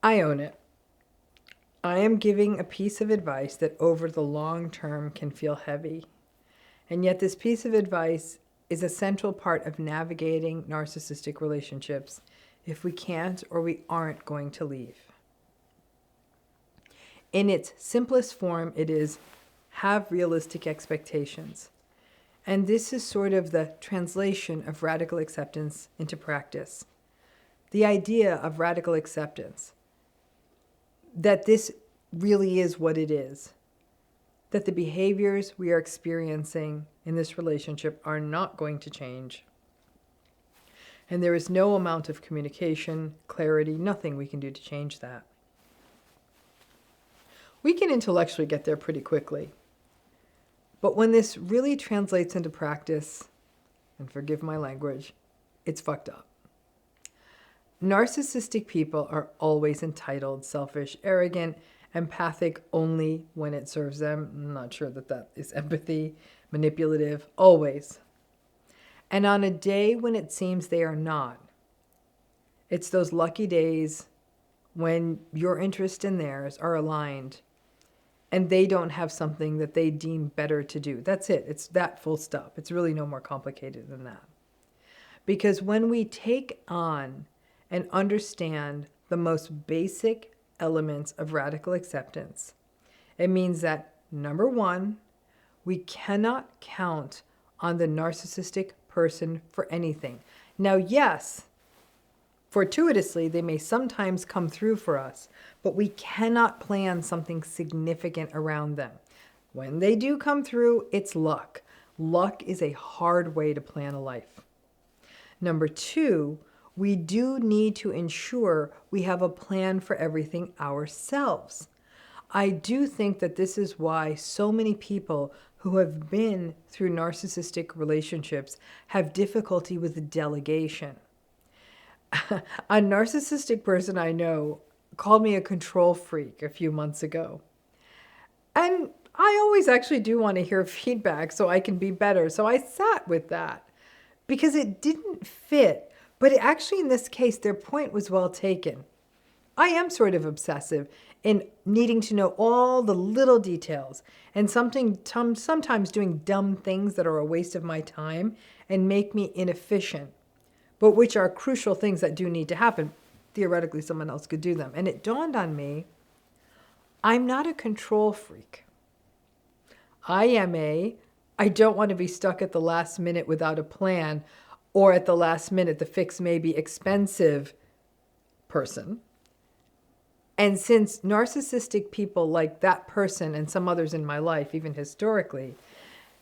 I own it. I am giving a piece of advice that over the long term can feel heavy. And yet this piece of advice is a central part of navigating narcissistic relationships if we can't or we aren't going to leave. In its simplest form, it is have realistic expectations. And this is sort of the translation of radical acceptance into practice. The idea of radical acceptance, that this really is what it is, that the behaviors we are experiencing in this relationship are not going to change. And there is no amount of communication, clarity, nothing we can do to change that. We can intellectually get there pretty quickly. But when this really translates into practice, and forgive my language, it's fucked up. Narcissistic people are always entitled, selfish, arrogant, empathic only when it serves them. I'm not sure that is empathy, manipulative, always. And on a day when it seems they are not, it's those lucky days when your interest and theirs are aligned and they don't have something that they deem better to do. That's it. It's that full stop. It's really no more complicated than that. Because when we take on and understand the most basic elements of radical acceptance, it means that, number one, we cannot count on the narcissistic person for anything. Now, yes, fortuitously, they may sometimes come through for us, but we cannot plan something significant around them. When they do come through, it's luck. Luck is a hard way to plan a life. Number two, we do need to ensure we have a plan for everything ourselves. I do think that this is why so many people who have been through narcissistic relationships have difficulty with delegation. A narcissistic person I know called me a control freak a few months ago. And I always actually do want to hear feedback so I can be better. So I sat with that because it didn't fit. But actually, in this case, their point was well taken. I am sort of obsessive in needing to know all the little details and sometimes doing dumb things that are a waste of my time and make me inefficient, but which are crucial things that do need to happen. Theoretically, someone else could do them. And it dawned on me, I'm not a control freak. I don't want to be stuck at the last minute without a plan, or at the last minute, the fix may be expensive person. And since narcissistic people like that person and some others in my life, even historically,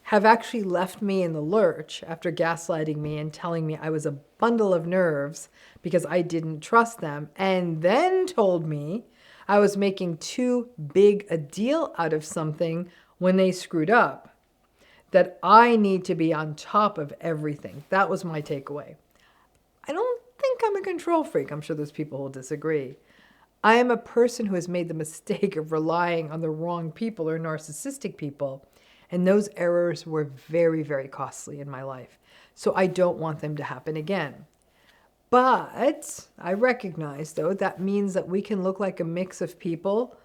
have actually left me in the lurch after gaslighting me and telling me I was a bundle of nerves because I didn't trust them, and then told me I was making too big a deal out of something when they screwed up, that I need to be on top of everything. That was my takeaway. I don't think I'm a control freak. I'm sure there's people who will disagree. I am a person who has made the mistake of relying on the wrong people or narcissistic people, and those errors were very, very costly in my life. So I don't want them to happen again. But I recognize, though, that means that we can look like a mix of people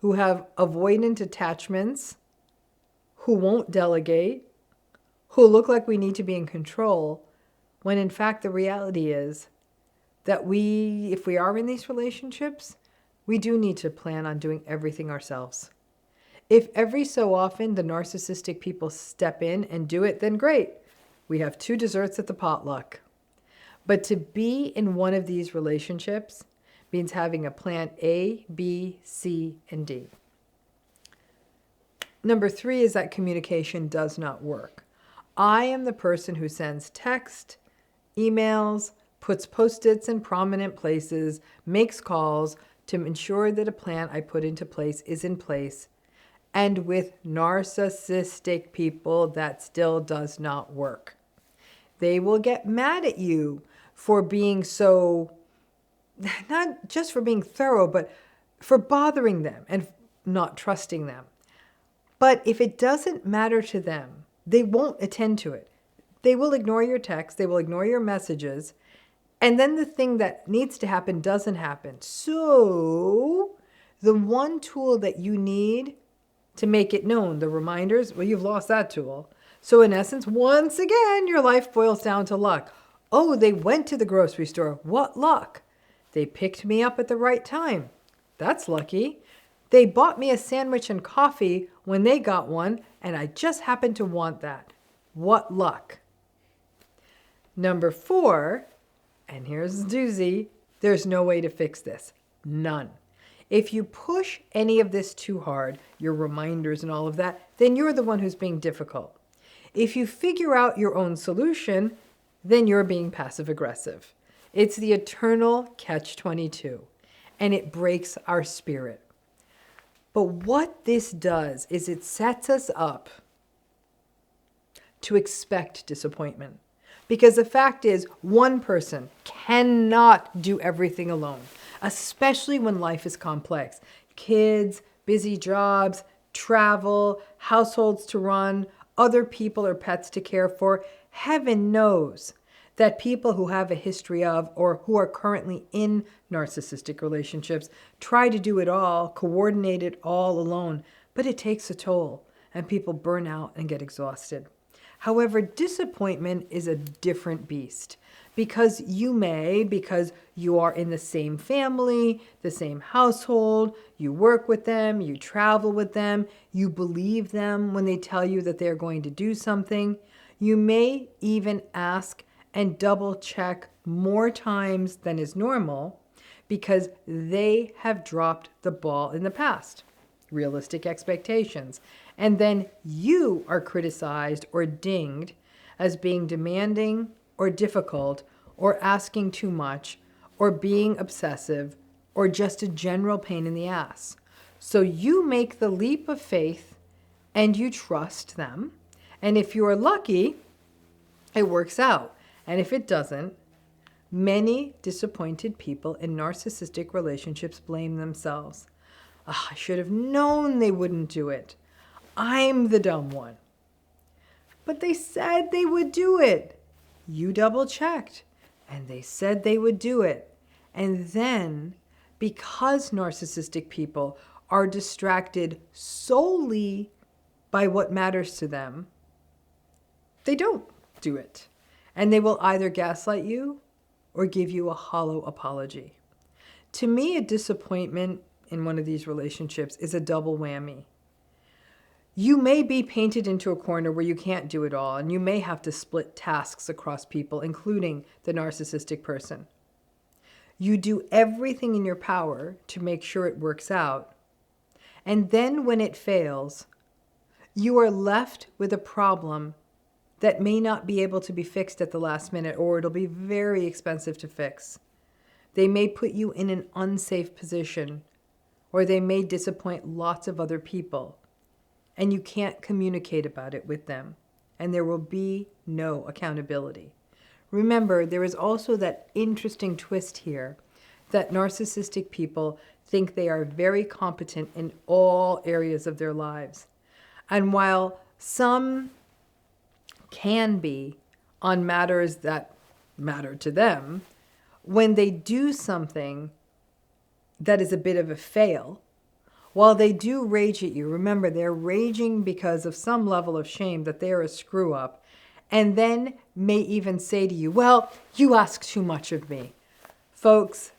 who have avoidant attachments, who won't delegate, who look like we need to be in control, when in fact the reality is that if we are in these relationships, we do need to plan on doing everything ourselves. If every so often the narcissistic people step in and do it, then great. We have 2 desserts at the potluck. But to be in one of these relationships means having a plan A, B, C, and D. Number 3 is that communication does not work. I am the person who sends text, emails, puts Post-its in prominent places, makes calls to ensure that a plan I put into place is in place. And with narcissistic people, that still does not work. They will get mad at you for being so, not just for being thorough, but for bothering them and not trusting them. But if it doesn't matter to them, they won't attend to it. They will ignore your texts, they will ignore your messages, And then the thing that needs to happen doesn't happen. So the one tool that you need to make it known, the reminders, well, you've lost that tool. So in essence, once again, your life boils down to luck. Oh, they went to the grocery store. What luck? They picked me up at the right time. That's lucky. They bought me a sandwich and coffee when they got one, and I just happened to want that. What luck? Number 4, and here's the doozy, there's no way to fix this. None. If you push any of this too hard, your reminders and all of that, then you're the one who's being difficult. If you figure out your own solution, then you're being passive aggressive. It's the eternal catch-22, and it breaks our spirit. But what this does is it sets us up to expect disappointment. Because the fact is, one person cannot do everything alone, especially when life is complex. Kids, busy jobs, travel, households to run, other people or pets to care for. Heaven knows that people who have a history of or who are currently in narcissistic relationships try to do it all, coordinate it all alone, but it takes a toll and people burn out and get exhausted. However, disappointment is a different beast because you are in the same family, the same household, you work with them, you travel with them, you believe them when they tell you that they're going to do something. You may even ask and double check more times than is normal because they have dropped the ball in the past. Realistic expectations. And then you are criticized or dinged as being demanding or difficult or asking too much or being obsessive or just a general pain in the ass. So you make the leap of faith and you trust them. And if you are lucky, it works out. And if it doesn't, many disappointed people in narcissistic relationships blame themselves. Oh, I should have known they wouldn't do it. I'm the dumb one. But they said they would do it. You double checked and they said they would do it. And then, because narcissistic people are distracted solely by what matters to them, they don't do it. And they will either gaslight you or give you a hollow apology. To me, a disappointment in one of these relationships is a double whammy. You may be painted into a corner where you can't do it all, and you may have to split tasks across people, including the narcissistic person. You do everything in your power to make sure it works out, and then when it fails, you are left with a problem that may not be able to be fixed at the last minute, or it'll be very expensive to fix. They may put you in an unsafe position, or they may disappoint lots of other people, and you can't communicate about it with them, and there will be no accountability. Remember, there is also that interesting twist here that narcissistic people think they are very competent in all areas of their lives. And while some can be on matters that matter to them, when they do something that is a bit of a fail, while they do rage at you, remember they're raging because of some level of shame that they're a screw up, and then may even say to you, well, you ask too much of me. Folks,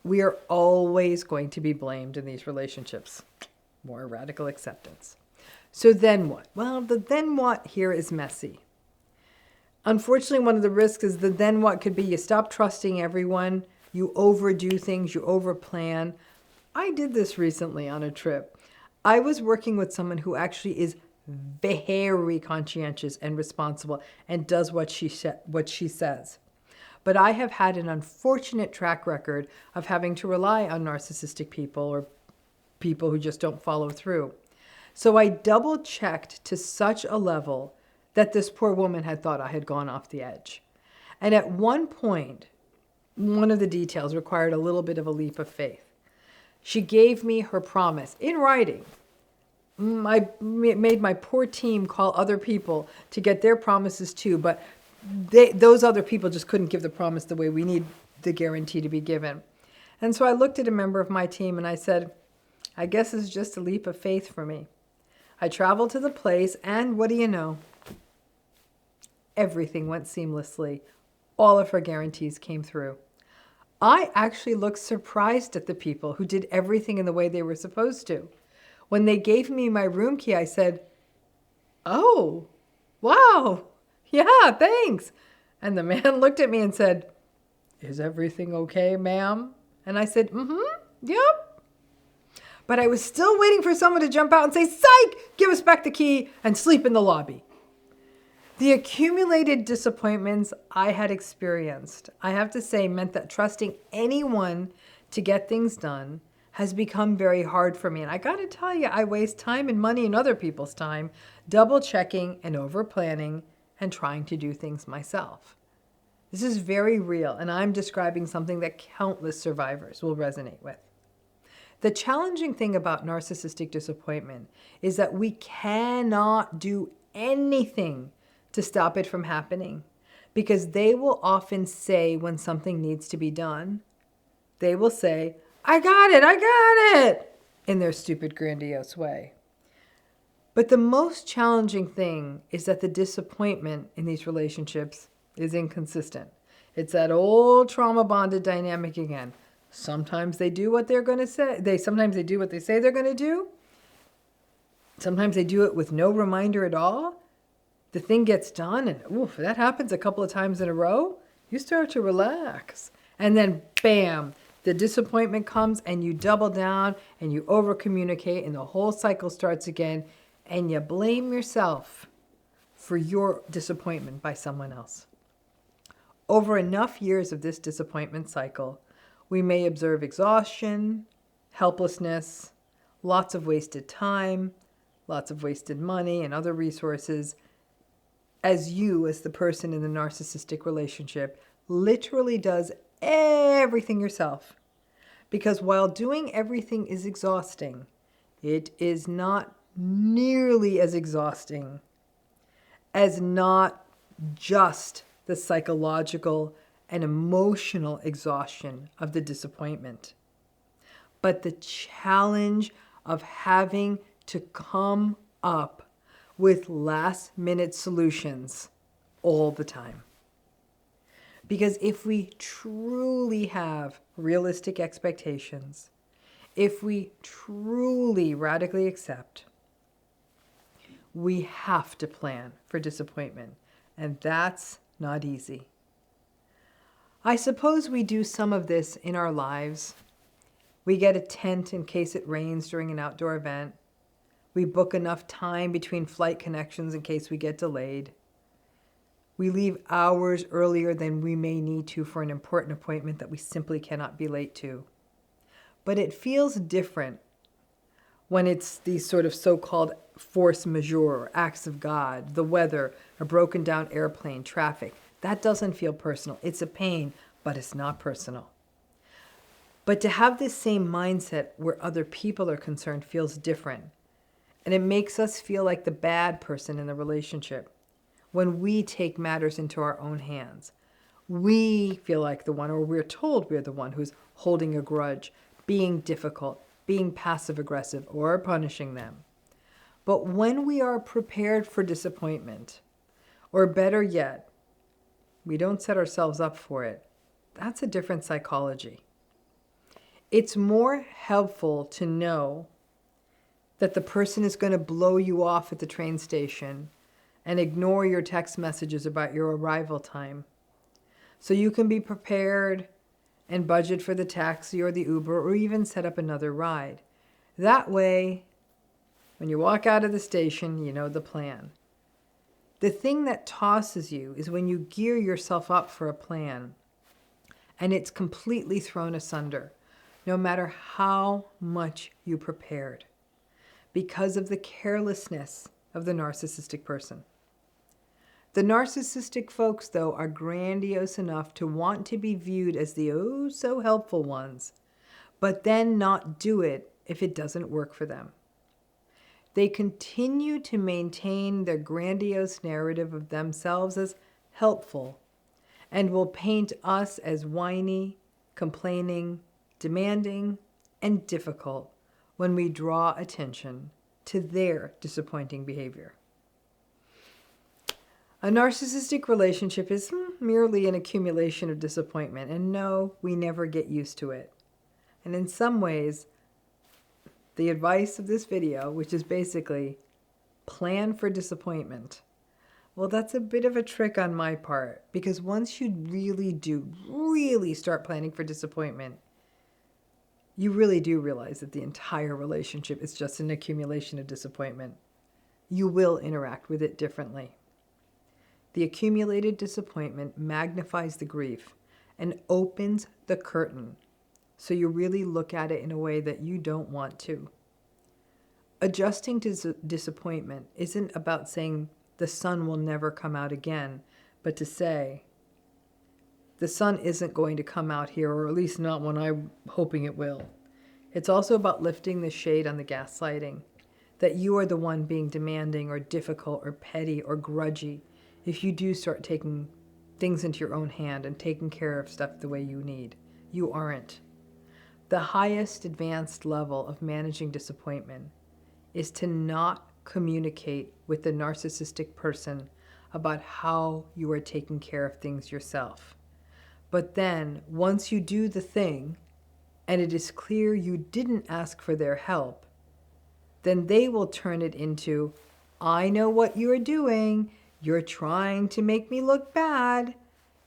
we are always going to be blamed in these relationships. More radical acceptance. So then what? Well, the then what here is messy. Unfortunately, one of the risks is the then what could be you stop trusting everyone, you overdo things, you overplan. I did this recently on a trip. I was working with someone who actually is very conscientious and responsible and does what she says. But I have had an unfortunate track record of having to rely on narcissistic people or people who just don't follow through. So I double checked to such a level that this poor woman had thought I had gone off the edge. And at one point, one of the details required a little bit of a leap of faith. She gave me her promise in writing. I made my poor team call other people to get their promises too, but those other people just couldn't give the promise the way we need the guarantee to be given. And so I looked at a member of my team and I said, I guess it's just a leap of faith for me. I traveled to the place, and what do you know? Everything went seamlessly. All of her guarantees came through. I actually looked surprised at the people who did everything in the way they were supposed to. When they gave me my room key, I said, oh, wow, yeah, thanks. And the man looked at me and said, is everything okay, ma'am? And I said, yep. But I was still waiting for someone to jump out and say, psych, give us back the key and sleep in the lobby. The accumulated disappointments I had experienced, I have to say, meant that trusting anyone to get things done has become very hard for me. And I got to tell you, I waste time and money and other people's time double checking and over planning and trying to do things myself. This is very real, and I'm describing something that countless survivors will resonate with. The challenging thing about narcissistic disappointment is that we cannot do anything to stop it from happening, because they will often say when something needs to be done, they will say, I got it, in their stupid, grandiose way. But the most challenging thing is that the disappointment in these relationships is inconsistent. It's that old trauma bonded dynamic again. Sometimes they do what they're going to say. Sometimes they do what they say they're going to do. Sometimes they do it with no reminder at all. The thing gets done, and if that happens a couple of times in a row, you start to relax. And then, bam, the disappointment comes, and you double down, and you over-communicate, and the whole cycle starts again, and you blame yourself for your disappointment by someone else. Over enough years of this disappointment cycle, we may observe exhaustion, helplessness, lots of wasted time, lots of wasted money and other resources, as you, as the person in the narcissistic relationship, literally does everything yourself. Because while doing everything is exhausting, it is not nearly as exhausting as not just the psychological and emotional exhaustion of the disappointment, but the challenge of having to come up with last-minute solutions all the time. Because if we truly have realistic expectations, if we truly radically accept, we have to plan for disappointment, and that's not easy. I suppose we do some of this in our lives. We get a tent in case it rains during an outdoor event. We book enough time between flight connections in case we get delayed. We leave hours earlier than we may need to for an important appointment that we simply cannot be late to. But it feels different when it's these sort of so-called force majeure, or acts of God, the weather, a broken down airplane, traffic. That doesn't feel personal. It's a pain, but it's not personal. But to have this same mindset where other people are concerned feels different. And it makes us feel like the bad person in the relationship. When we take matters into our own hands, we feel like the one, or we're told we're the one who's holding a grudge, being difficult, being passive-aggressive, or punishing them. But when we are prepared for disappointment, or better yet, we don't set ourselves up for it, that's a different psychology. It's more helpful to know that the person is going to blow you off at the train station and ignore your text messages about your arrival time, so you can be prepared and budget for the taxi or the Uber, or even set up another ride. That way, when you walk out of the station, you know the plan. The thing that tosses you is when you gear yourself up for a plan and it's completely thrown asunder, no matter how much you prepared, because of the carelessness of the narcissistic person. The narcissistic folks, though, are grandiose enough to want to be viewed as the oh-so-helpful ones, but then not do it if it doesn't work for them. They continue to maintain their grandiose narrative of themselves as helpful, and will paint us as whiny, complaining, demanding, and difficult when we draw attention to their disappointing behavior. A narcissistic relationship is merely an accumulation of disappointment, and no, we never get used to it. And in some ways, the advice of this video, which is basically plan for disappointment, well, that's a bit of a trick on my part, because once you really start planning for disappointment, you really do realize that the entire relationship is just an accumulation of disappointment. You will interact with it differently. The accumulated disappointment magnifies the grief and opens the curtain, so you really look at it in a way that you don't want to. Adjusting to disappointment isn't about saying the sun will never come out again, but to say the sun isn't going to come out here, or at least not when I'm hoping it will. It's also about lifting the shade on the gaslighting, that you are the one being demanding or difficult or petty or grudgy if you do start taking things into your own hand and taking care of stuff the way you need. You aren't. The highest advanced level of managing disappointment is to not communicate with the narcissistic person about how you are taking care of things yourself. But then, once you do the thing, and it is clear you didn't ask for their help, then they will turn it into, I know what you're doing. You're trying to make me look bad.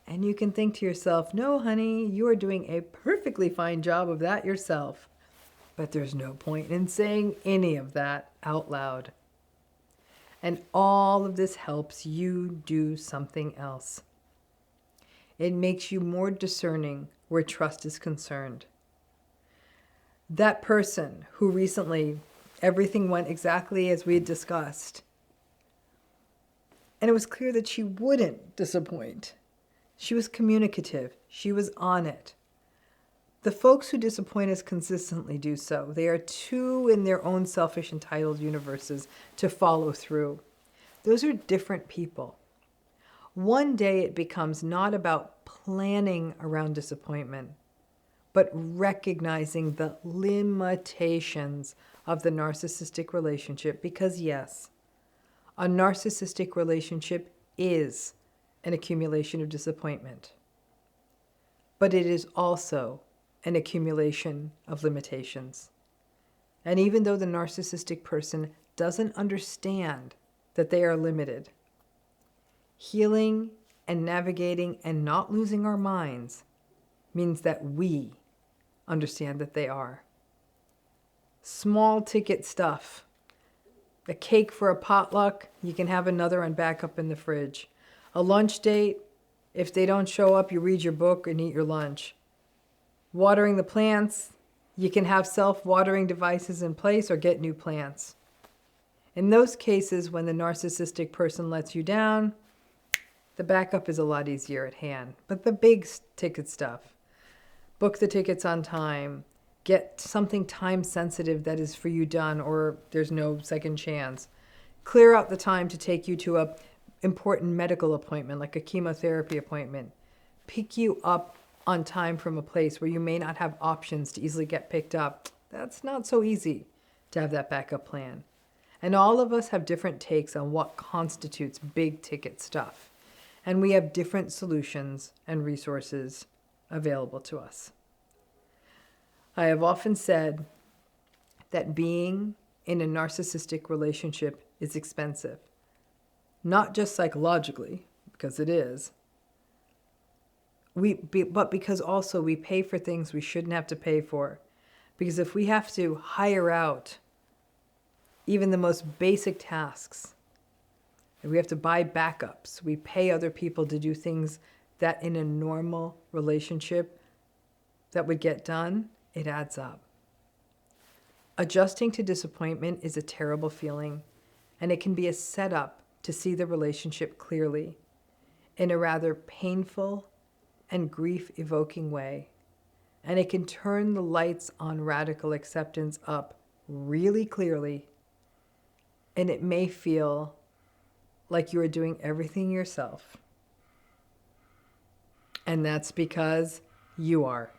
And you can think to yourself, no, honey, you are doing a perfectly fine job of that yourself. But there's no point in saying any of that out loud. And all of this helps you do something else. It makes you more discerning where trust is concerned. That person who recently, everything went exactly as we had discussed, and it was clear that she wouldn't disappoint. She was communicative. She was on it. The folks who disappoint us consistently do so. They are too in their own selfish, entitled universes to follow through. Those are different people. One day it becomes not about planning around disappointment, but recognizing the limitations of the narcissistic relationship, because yes, a narcissistic relationship is an accumulation of disappointment, but it is also an accumulation of limitations. And even though the narcissistic person doesn't understand that they are limited, healing and navigating and not losing our minds means that we understand that they are. Small ticket stuff. A cake for a potluck, you can have another on backup in the fridge. A lunch date, if they don't show up, you read your book and eat your lunch. Watering the plants, you can have self-watering devices in place or get new plants. In those cases, when the narcissistic person lets you down, the backup is a lot easier at hand. But the big ticket stuff, book the tickets on time, get something time sensitive that is for you done, or there's no second chance. Clear out the time to take you to a important medical appointment, like a chemotherapy appointment. Pick you up on time from a place where you may not have options to easily get picked up. That's not so easy to have that backup plan. And all of us have different takes on what constitutes big ticket stuff. And we have different solutions and resources available to us. I have often said that being in a narcissistic relationship is expensive. Not just psychologically, because it is, but because also we pay for things we shouldn't have to pay for. Because if we have to hire out even the most basic tasks, if we have to buy backups, we pay other people to do things that in a normal relationship that would get done, it adds up. Adjusting to disappointment is a terrible feeling, and it can be a setup to see the relationship clearly in a rather painful and grief-evoking way. And it can turn the lights on radical acceptance up really clearly, and it may feel like you are doing everything yourself. And that's because you are.